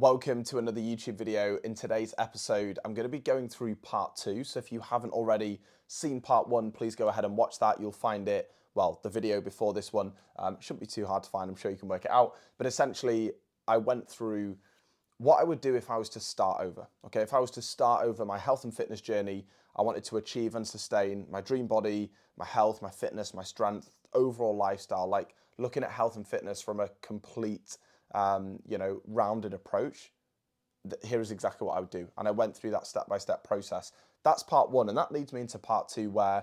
Welcome to another YouTube video. In today's episode, I'm going to be going through part 2. So if you haven't already seen part 1, please go ahead and watch that. You'll find it, well, the video before this one. Shouldn't be too hard to find. I'm sure you can work it out. But essentially, I went through what I would do if I was to start over. Okay, if I was to start over my health and fitness journey, I wanted to achieve and sustain my dream body, my health, my fitness, my strength, overall lifestyle, like looking at health and fitness from a complete rounded approach. Here is exactly what I would do. And I went through that step-by-step process. That's part 1. And that leads me into part 2, where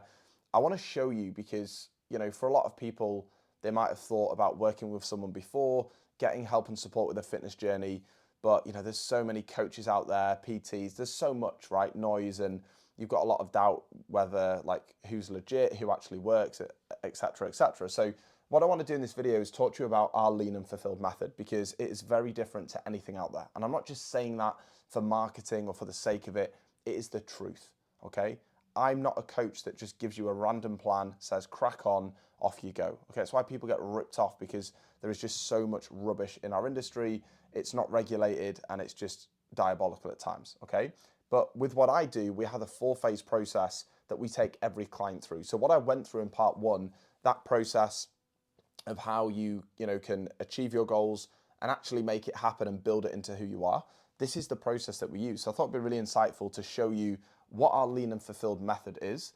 I want to show you, because, for a lot of people, they might have thought about working with someone before, getting help and support with their fitness journey. But, there's so many coaches out there, PTs, there's so much, right, noise, and you've got a lot of doubt whether, like, who's legit, who actually works, et cetera, et cetera. So what I want to do in this video is talk to you about our lean and fulfilled method, because it is very different to anything out there. And I'm not just saying that for marketing or for the sake of it. It is the truth, okay? I'm not a coach that just gives you a random plan, says crack on, off you go. Okay, that's why people get ripped off, because there is just so much rubbish in our industry. It's not regulated and it's just diabolical at times, okay? But with what I do, we have a 4-phase process that we take every client through. So what I went through in part 1, that process of how you can achieve your goals and actually make it happen and build it into who you are. This is the process that we use. So I thought it'd be really insightful to show you what our lean and fulfilled method is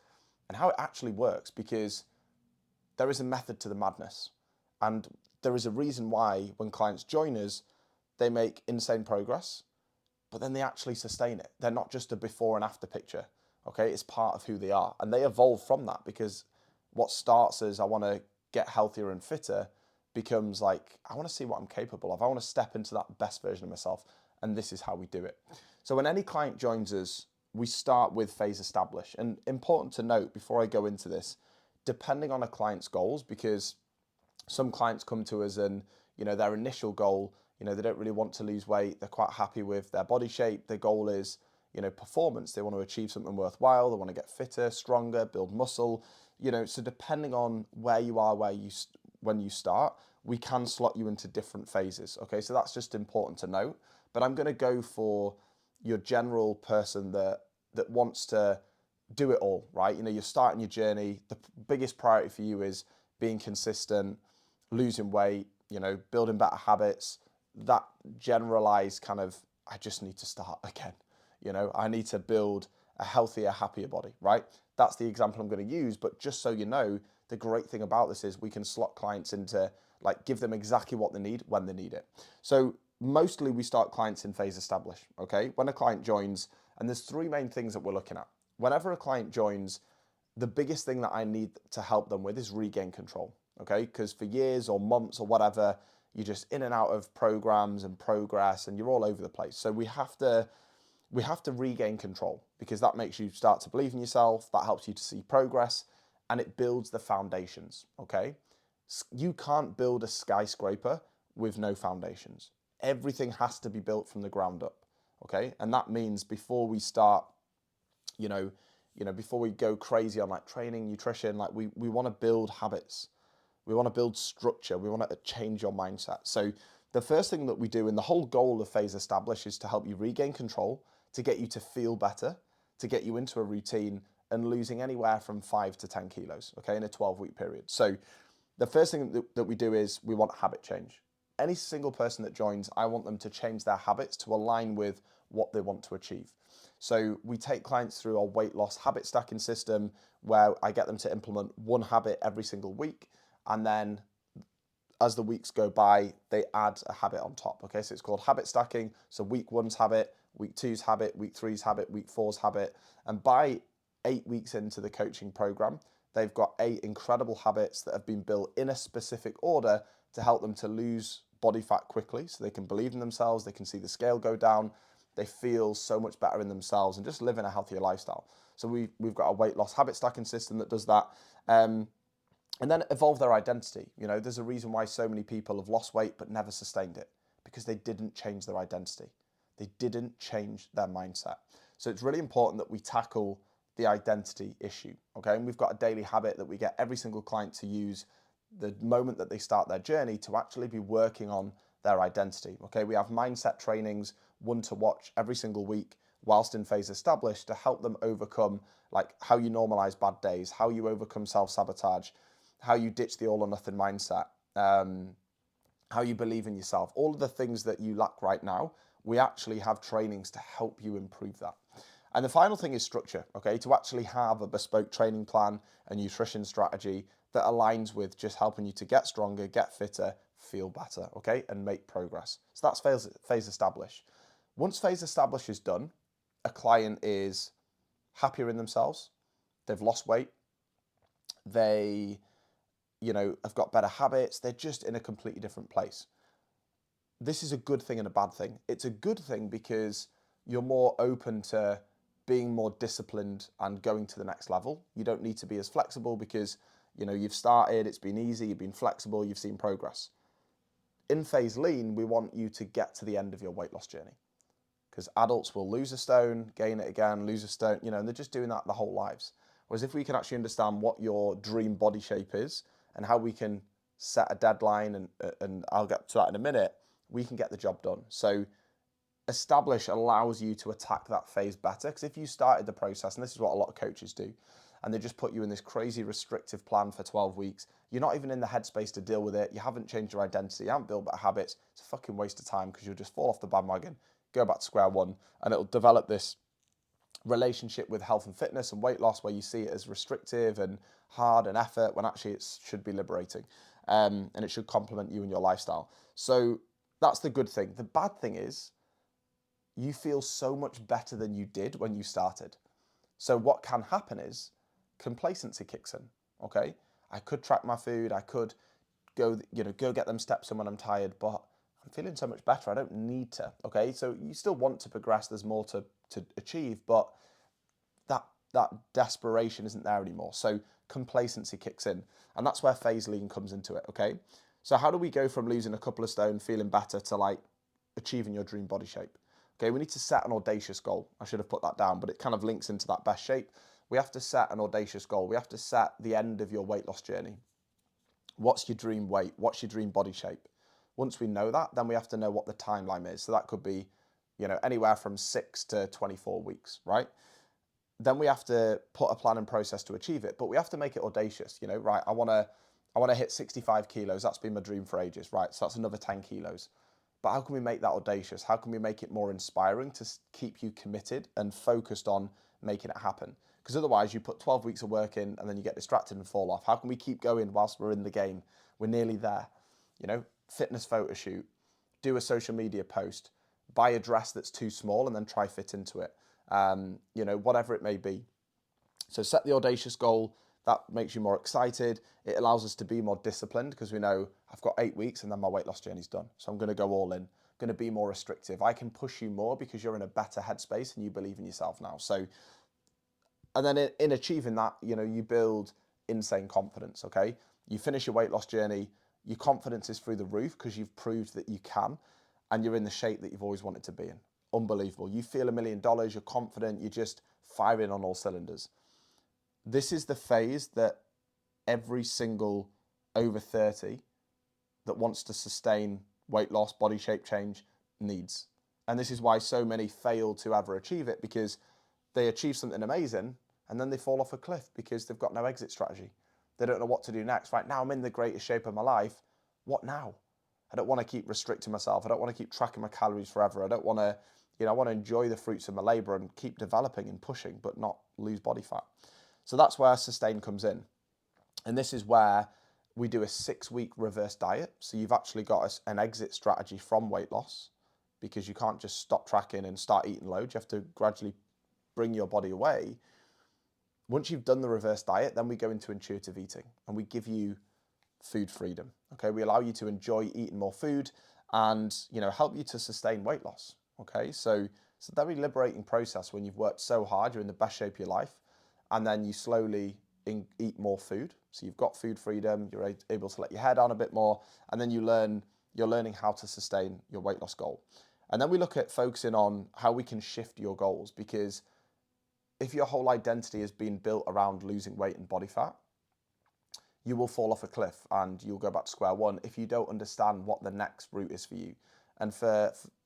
and how it actually works, because there is a method to the madness. And there is a reason why when clients join us, they make insane progress, but then they actually sustain it. They're not just a before and after picture, okay? It's part of who they are. And they evolve from that, because what starts as I want to get healthier and fitter becomes like, I want to see what I'm capable of. I want to step into that best version of myself. And this is how we do it. So when any client joins us, we start with phase establish. And important to note before I go into this, depending on a client's goals, because some clients come to us and, their initial goal, they don't really want to lose weight. They're quite happy with their body shape. Their goal is, performance. They want to achieve something worthwhile. They want to get fitter, stronger, build muscle. So depending on where you are, when you start, we can slot you into different phases. Okay, so that's just important to note. But I'm going to go for your general person that wants to do it all, right? You're starting your journey. The biggest priority for you is being consistent, losing weight, building better habits. That generalized kind of, I just need to start again. I need to build a healthier, happier body, right? That's the example I'm going to use. But just so you know, the great thing about this is we can slot clients into, give them exactly what they need when they need it. So mostly we start clients in phase establish, okay? When a client joins, and there's 3 main things that we're looking at. Whenever a client joins, the biggest thing that I need to help them with is regain control, okay? Because for years or months or whatever, you're just in and out of programs and progress and you're all over the place. So we have to regain control, because that makes you start to believe in yourself, that helps you to see progress, and it builds the foundations, okay? You can't build a skyscraper with no foundations. Everything has to be built from the ground up, okay? And that means before we start, before we go crazy on training, nutrition, we want to build habits. We want to build structure. We want to change your mindset. So the first thing that we do, and the whole goal of phase establish, is to help you regain control, to get you to feel better, to get you into a routine and losing anywhere from 5 to 10 kilos, okay, in a 12-week period. So the first thing that we do is we want habit change. Any single person that joins, I want them to change their habits to align with what they want to achieve. So we take clients through our weight loss habit stacking system, where I get them to implement 1 habit every single week. And then as the weeks go by, they add a habit on top. Okay, so it's called habit stacking. So week 1's habit, week 2's habit, week 3's habit, week 4's habit. And by 8 weeks into the coaching program, they've got 8 incredible habits that have been built in a specific order to help them to lose body fat quickly, so they can believe in themselves, they can see the scale go down, they feel so much better in themselves and just live in a healthier lifestyle. So we've got a weight loss habit stacking system that does that. And then evolve their identity. There's a reason why so many people have lost weight but never sustained it, because they didn't change their identity. They didn't change their mindset. So it's really important that we tackle the identity issue, okay? And we've got a daily habit that we get every single client to use the moment that they start their journey, to actually be working on their identity. Okay, we have mindset trainings, one to watch every single week whilst in phase established to help them overcome like how you normalize bad days, how you overcome self-sabotage, how you ditch the all or nothing mindset, how you believe in yourself, all of the things that you lack right now. We actually have trainings to help you improve that. And the final thing is structure, okay? To actually have a bespoke training plan, a nutrition strategy that aligns with just helping you to get stronger, get fitter, feel better, okay? And make progress. So that's phase establish. Once phase establish is done, a client is happier in themselves, they've lost weight, they, have got better habits, they're just in a completely different place. This is a good thing and a bad thing. It's a good thing because you're more open to being more disciplined and going to the next level. You don't need to be as flexible because, you've started, it's been easy, you've been flexible, you've seen progress. In phase lean, we want you to get to the end of your weight loss journey because adults will lose a stone, gain it again, lose a stone, and they're just doing that their whole lives. Whereas if we can actually understand what your dream body shape is and how we can set a deadline, and I'll get to that in a minute, we can get the job done. So establish allows you to attack that phase better, because if you started the process, and this is what a lot of coaches do, and they just put you in this crazy restrictive plan for 12 weeks, you're not even in the headspace to deal with it, you haven't changed your identity, you haven't built better habits, it's a fucking waste of time because you'll just fall off the bandwagon, go back to square one, and it'll develop this relationship with health and fitness and weight loss where you see it as restrictive and hard and effort when actually it should be liberating, and it should complement you and your lifestyle. So that's the good thing. The bad thing is you feel so much better than you did when you started. So what can happen is complacency kicks in, okay? I could track my food, I could go get them steps in when I'm tired, but I'm feeling so much better, I don't need to, okay? So you still want to progress, there's more to achieve, but that desperation isn't there anymore. So complacency kicks in, and that's where phase lean comes into it, okay? So how do we go from losing a couple of stone, feeling better, to like achieving your dream body shape? Okay, we need to set an audacious goal. I should have put that down, but it kind of links into that best shape. We have to set an audacious goal. We have to set the end of your weight loss journey. What's your dream weight? What's your dream body shape? Once we know that, then we have to know what the timeline is. So that could be, anywhere from 6 to 24 weeks, right? Then we have to put a plan and process to achieve it, but we have to make it audacious. Right, I want to hit 65 kilos. That's been my dream for ages, right? So that's another 10 kilos. But how can we make that audacious? How can we make it more inspiring to keep you committed and focused on making it happen? Because otherwise you put 12 weeks of work in and then you get distracted and fall off. How can we keep going whilst we're in the game? We're nearly there. Fitness photo shoot, do a social media post, buy a dress that's too small and then try fit into it. Whatever it may be. So set the audacious goal. That makes you more excited. It allows us to be more disciplined because we know I've got 8 weeks and then my weight loss journey's done. So I'm going to go all in, going to be more restrictive. I can push you more because you're in a better headspace and you believe in yourself now. So, and then in achieving that, you build insane confidence, okay? You finish your weight loss journey, your confidence is through the roof because you've proved that you can, and you're in the shape that you've always wanted to be in. Unbelievable. You feel $1 million, you're confident, you're just firing on all cylinders. This is the phase that every single over 30 that wants to sustain weight loss, body shape change needs. And this is why so many fail to ever achieve it, because they achieve something amazing and then they fall off a cliff because they've got no exit strategy. They don't know what to do next. Right now I'm in the greatest shape of my life. What now? I don't want to keep restricting myself. I don't want to keep tracking my calories forever. I don't want to, I want to enjoy the fruits of my labor and keep developing and pushing, but not lose body fat. So that's where sustain comes in. And this is where we do a 6-week reverse diet. So you've actually got an exit strategy from weight loss, because you can't just stop tracking and start eating loads. You have to gradually bring your body away. Once you've done the reverse diet, then we go into intuitive eating and we give you food freedom. Okay, we allow you to enjoy eating more food and, help you to sustain weight loss. Okay, so it's a very liberating process when you've worked so hard, you're in the best shape of your life, and then you slowly eat more food. So you've got food freedom, you're able to let your hair down a bit more, and then you're learning how to sustain your weight loss goal. And then we look at focusing on how we can shift your goals, because if your whole identity has been built around losing weight and body fat, you will fall off a cliff and you'll go back to square one if you don't understand what the next route is for you. And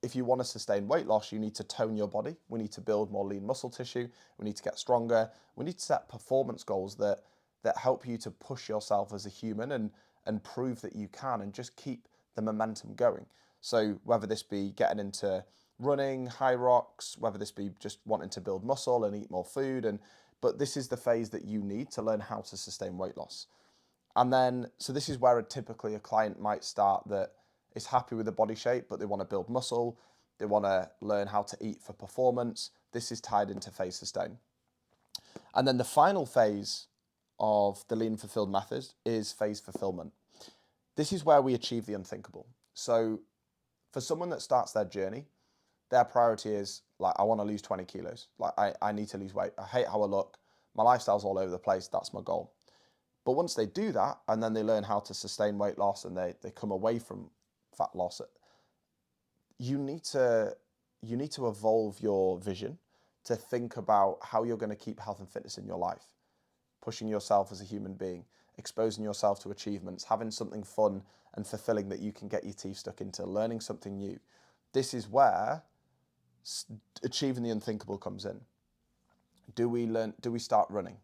if you want to sustain weight loss, you need to tone your body. We need to build more lean muscle tissue. We need to get stronger. We need to set performance goals that help you to push yourself as a human and prove that you can and just keep the momentum going. So whether this be getting into running, high rocks, whether this be just wanting to build muscle and eat more food, but this is the phase that you need to learn how to sustain weight loss. And then, so this is where typically a client might start that is happy with the body shape, but they want to build muscle. They want to learn how to eat for performance. This is tied into phase sustain. And then the final phase of the lean fulfilled method is phase fulfillment. This is where we achieve the unthinkable. So for someone that starts their journey, their priority is like, I want to lose 20 kilos. Like I need to lose weight. I hate how I look. My lifestyle's all over the place. That's my goal. But once they do that, and then they learn how to sustain weight loss and they come away from fat loss, you need to evolve your vision to think about how you're going to keep health and fitness in your life, pushing yourself as a human being, exposing yourself to achievements, having something fun and fulfilling that you can get your teeth stuck into, learning something new. This is where achieving the unthinkable comes in. Do we start running?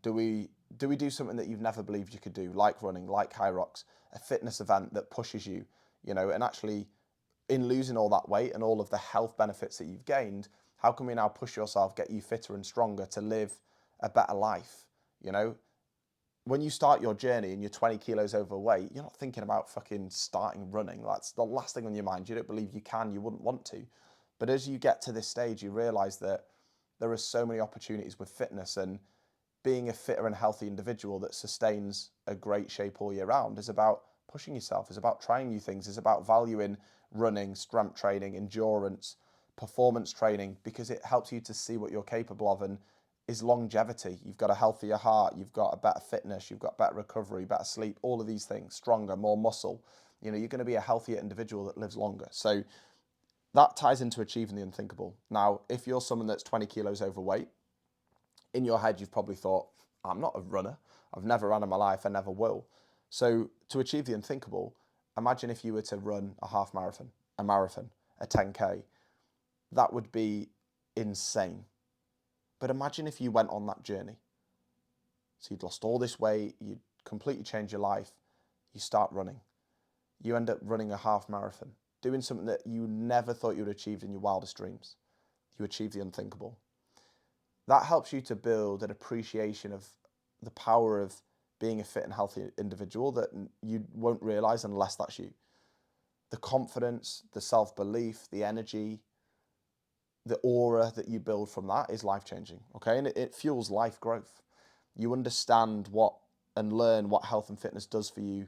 Do we do something that you've never believed you could do, like running, like high rocks, a fitness event that pushes you, and actually in losing all that weight and all of the health benefits that you've gained, how can we now push yourself, get you fitter and stronger to live a better life? When you start your journey and you're 20 kilos overweight, you're not thinking about fucking starting running. That's the last thing on your mind. You don't believe you can, you wouldn't want to. But as you get to this stage, you realize that there are so many opportunities with fitness, and being a fitter and healthy individual that sustains a great shape all year round is about pushing yourself, is about trying new things, is about valuing running, strength training, endurance, performance training, because it helps you to see what you're capable of and is longevity. You've got a healthier heart, you've got a better fitness, you've got better recovery, better sleep, all of these things, stronger, more muscle. You're going to be a healthier individual that lives longer. So that ties into achieving the unthinkable. Now, if you're someone that's 20 kilos overweight, in your head, you've probably thought, I'm not a runner. I've never run in my life. I never will. So to achieve the unthinkable, imagine if you were to run a half marathon, a marathon, a 10K. That would be insane. But imagine if you went on that journey. So you'd lost all this weight, you'd completely changed your life. You start running. You end up running a half marathon, doing something that you never thought you would achieve in your wildest dreams. You achieve the unthinkable. That helps you to build an appreciation of the power of being a fit and healthy individual that you won't realize unless that's you. The confidence, the self-belief, the energy, the aura that you build from that is life-changing, okay? And it fuels life growth. You understand what and learn what health and fitness does for you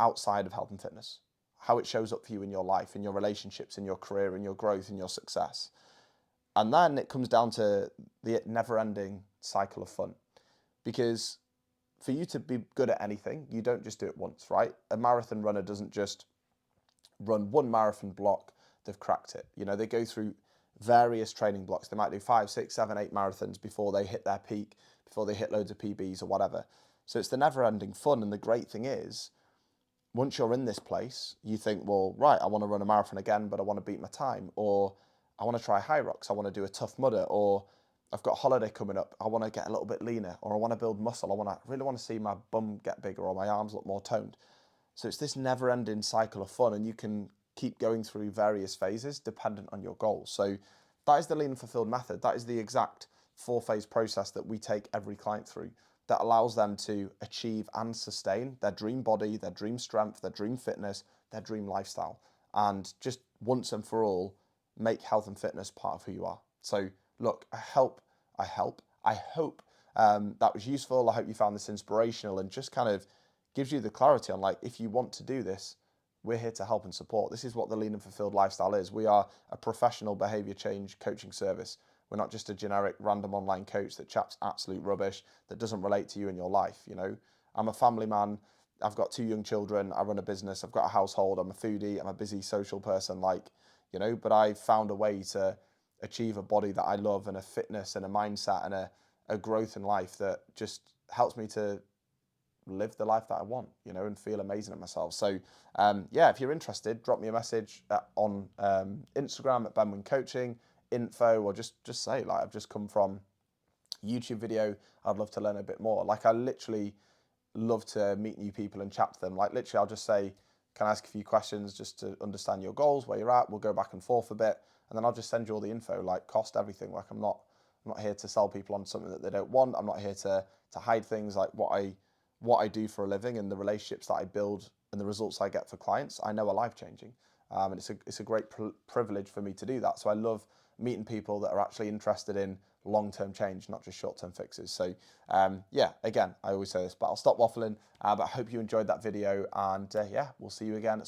outside of health and fitness, how it shows up for you in your life, in your relationships, in your career, in your growth, in your success. And then it comes down to the never-ending cycle of fun. Because for you to be good at anything, you don't just do it once, right? A marathon runner doesn't just run one marathon block, they've cracked it. They go through various training blocks. They might do 5, 6, 7, 8 marathons before they hit their peak, before they hit loads of PBs or whatever. So it's the never-ending fun. And the great thing is, once you're in this place, you think, well, right, I want to run a marathon again, but I want to beat my time. Or I want to try high rocks. I want to do a tough mudder. Or I've got a holiday coming up. I want to get a little bit leaner. Or I want to build muscle. I really want to see my bum get bigger or my arms look more toned. So it's this never-ending cycle of fun, and you can keep going through various phases dependent on your goals. So that is the lean and fulfilled method. That is the exact 4-phase process that we take every client through that allows them to achieve and sustain their dream body, their dream strength, their dream fitness, their dream lifestyle, and just once and for all make health and fitness part of who you are. So look, I hope that was useful. I hope you found this inspirational and just kind of gives you the clarity on, like, if you want to do this, we're here to help and support. This is what the lean and fulfilled lifestyle is. We are a professional behaviour change coaching service. We're not just a generic random online coach that chats absolute rubbish that doesn't relate to you in your life. I'm a family man. I've got 2 young children. I run a business. I've got a household. I'm a foodie. I'm a busy social person, but I found a way to achieve a body that I love and a fitness and a mindset and a growth in life that just helps me to live the life that I want, you know, and feel amazing at myself. So yeah, if you're interested, drop me a message on Instagram at Fort-Winn Coaching, info, or just say, like, I've just come from YouTube video, I'd love to learn a bit more. Like, I literally love to meet new people and chat to them. Like, literally, I'll just say, can I ask a few questions just to understand your goals, where you're at? We'll go back and forth a bit, and then I'll just send you all the info, like cost, everything. Like, I'm not here to sell people on something that they don't want. I'm not here to hide things, like what I do for a living and the relationships that I build and the results I get for clients, I know are life changing. And it's a great privilege for me to do that. So I love meeting people that are actually interested in long-term change, not just short-term fixes. So yeah, again, I always say this, but I'll stop waffling. But I hope you enjoyed that video, and yeah, we'll see you again